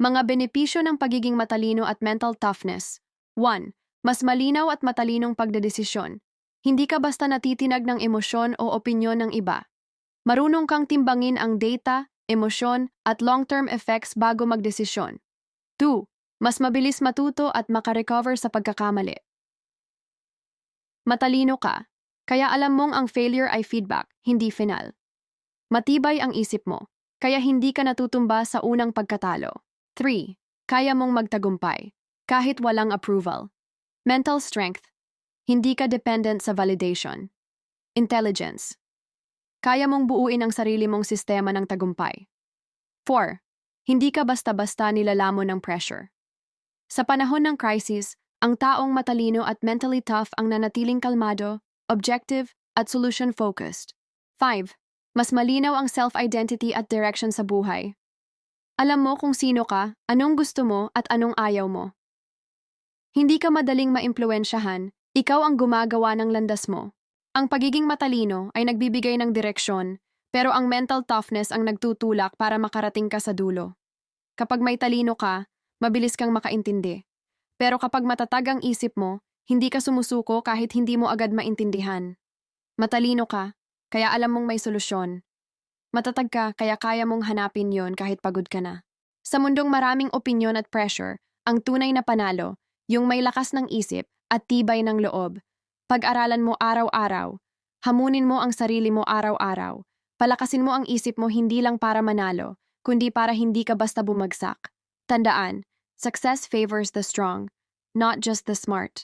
Mga benepisyo ng pagiging matalino at mental toughness. 1. Mas malinaw at matalinong pagdedesisyon. Hindi ka basta natitinag ng emosyon o opinyon ng iba. Marunong kang timbangin ang data, emosyon, at long-term effects bago magdesisyon. 2. Mas mabilis matuto at makarecover sa pagkakamali. Matalino ka, kaya alam mong ang failure ay feedback, hindi final. Matibay ang isip mo, kaya hindi ka natutumba sa unang pagkatalo. 3. Kaya mong magtagumpay, kahit walang approval. Mental strength. Hindi ka dependent sa validation. Intelligence. Kaya mong buuin ang sarili mong sistema ng tagumpay. 4. Hindi ka basta-basta nilalamon ng pressure. Sa panahon ng crisis, ang taong matalino at mentally tough ang nanatiling kalmado, objective, at solution-focused. 5. Mas malinaw ang self-identity at direction sa buhay. Alam mo kung sino ka, anong gusto mo, at anong ayaw mo. Hindi ka madaling maimpluwensyahan, ikaw ang gumagawa ng landas mo. Ang pagiging matalino ay nagbibigay ng direksyon, pero ang mental toughness ang nagtutulak para makarating ka sa dulo. Kapag may talino ka, mabilis kang makaintindi. Pero kapag matatag ang isip mo, hindi ka sumusuko kahit hindi mo agad maintindihan. Matalino ka, kaya alam mong may solusyon. Matatag ka, kaya kaya mong hanapin yon kahit pagod ka na. Sa mundong maraming opinyon at pressure, ang tunay na panalo, yung may lakas ng isip at tibay ng loob. Pag-aralan mo araw-araw, hamunin mo ang sarili mo araw-araw, palakasin mo ang isip mo hindi lang para manalo, kundi para hindi ka basta bumagsak. Tandaan, success favors the strong, not just the smart.